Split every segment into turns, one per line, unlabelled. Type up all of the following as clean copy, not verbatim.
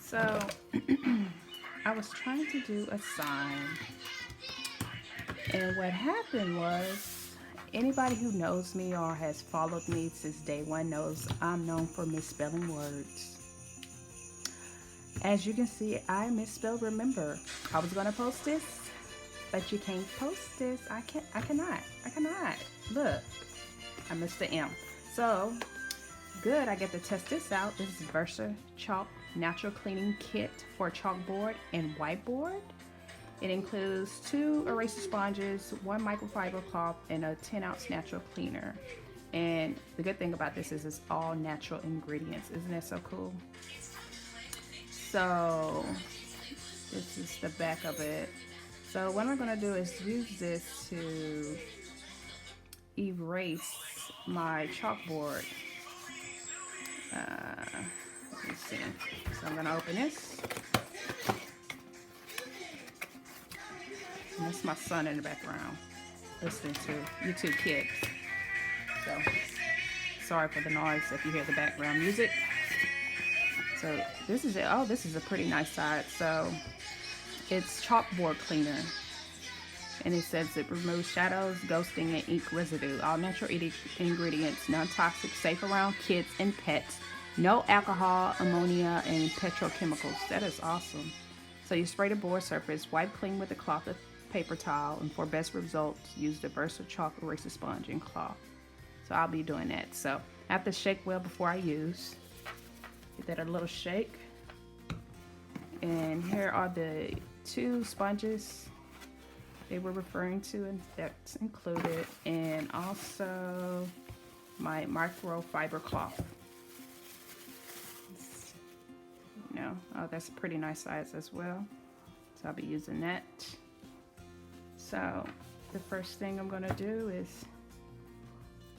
So I was trying to do a sign, and what happened was anybody who knows me or has followed me since day one knows I'm known for misspelling words. As you can see, I misspelled remember. I was gonna post this, but you can't post this. I cannot. Look, I missed the M. So good, I get to test this out. This is VersaChalk Natural Cleaning Kit for Chalkboard and Whiteboard. It includes 2 eraser sponges, 1 microfiber cloth, and a 10-ounce natural cleaner. And the good thing about this is it's all natural ingredients. Isn't that so cool? So this is the back of it. So what I'm going to do is use this to erase my chalkboard. Let's see. So I'm going to open this. And that's my son in the background listening to YouTube Kids. So sorry for the noise if you hear the background music. So this is it. Oh, this is a pretty nice side. So it's chalkboard cleaner. And it says it removes shadows, ghosting, and ink residue. All natural ingredients, non-toxic, safe around kids and pets. No alcohol, ammonia, and petrochemicals. That is awesome. So you spray the board surface, wipe clean with a cloth or paper towel, and for best results, use the VersaChalk eraser sponge and cloth. So I'll be doing that. So I have to shake well before I use. Give that a little shake. And here are the 2 sponges they were referring to, and that's included, and also my microfiber cloth. Oh, that's a pretty nice size as well. So I'll be using that. So the first thing I'm gonna do is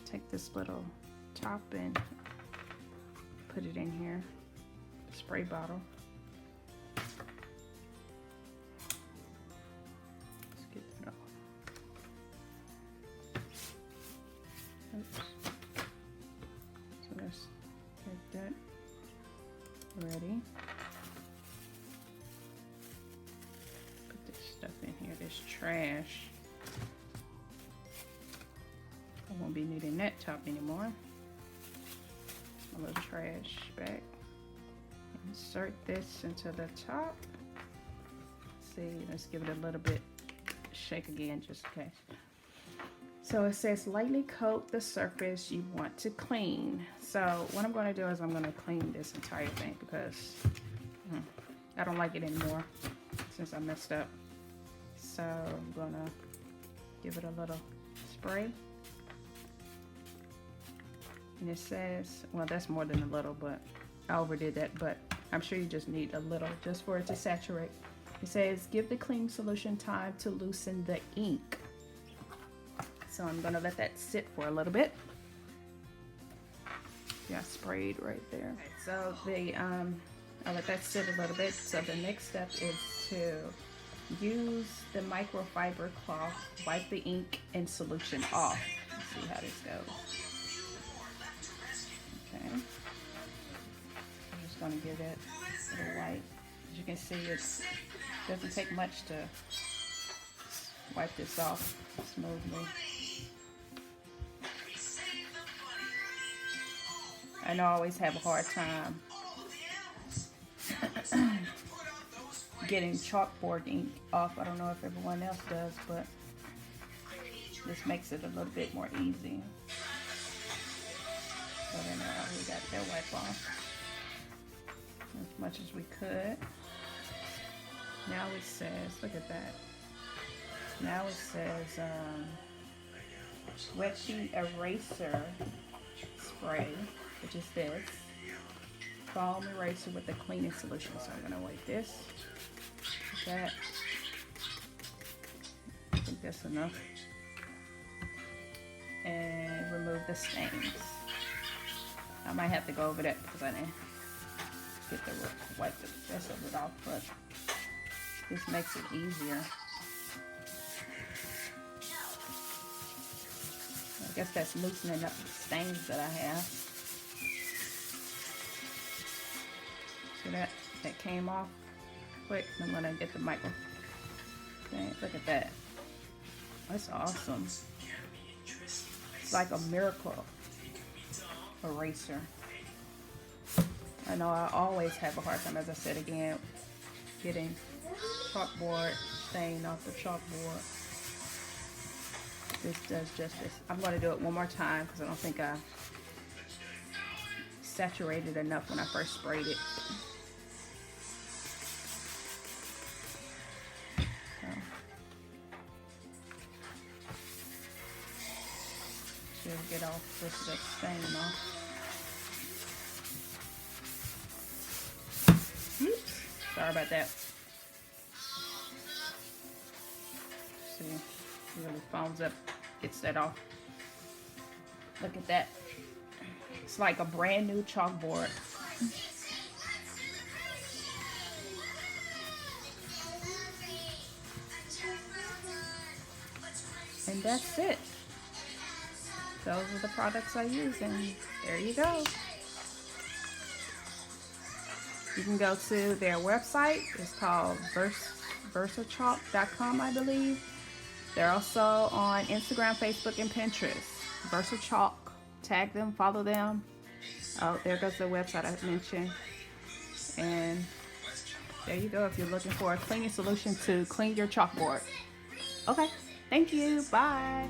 take this little top and put it in here, spray bottle. Let's get that off. Oops. So let's take that. Ready? Put this stuff in here, this trash. I won't be needing that top anymore. My little trash bag. Insert this into the top. See, let's give it a little bit shake again just in case. So it says lightly coat the surface you want to clean. So what I'm going to do is I'm going to clean this entire thing because I don't like it anymore since I messed up. So I'm going to give it a little spray. And it says, well, that's more than a little, but I overdid that, but I'm sure you just need a little just for it to saturate. It says, give the clean solution time to loosen the ink. So I'm gonna let that sit for a little bit. Yeah, sprayed right there. So I'll let that sit a little bit. So the next step is to use the microfiber cloth, wipe the ink and solution off. Let's see how this goes. Okay. I'm just gonna give it a little wipe. As you can see, it doesn't take much to wipe this off smoothly. I know I always have a hard time getting chalkboard ink off. I don't know if everyone else does, but this makes it a little bit more easy. So then we got that wipe off as much as we could. Now it says, look at that. Now it says wet sheet eraser spray, which is this. Foam eraser with the cleaning solution. So I'm gonna wipe this. Like that. I think that's enough. And remove the stains. I might have to go over that because I didn't get the wipe the rest of it off, but this makes it easier. I guess that's loosening up the stains that I have. So See that? That came off quick. I'm gonna get the micro. Okay, look at that. That's awesome. It's like a miracle eraser. I know I always have a hard time, as I said again, getting chalkboard stain off the chalkboard. This does justice. I'm going to do it one more time because I don't think I saturated enough when I first sprayed it. So, should get all this of that stain off. Oops, sorry about that. See, it really foams up, gets that off. Look at that. It's like a brand new chalkboard. And that's it. Those are the products I use, and there you go. You can go to their website. It's called VersaChalk.com, I believe. They're also on Instagram, Facebook, and Pinterest. VersaChalk. Tag them, follow them. Oh, there goes the website I mentioned. And there you go if you're looking for a cleaning solution to clean your chalkboard. Okay, thank you. Bye.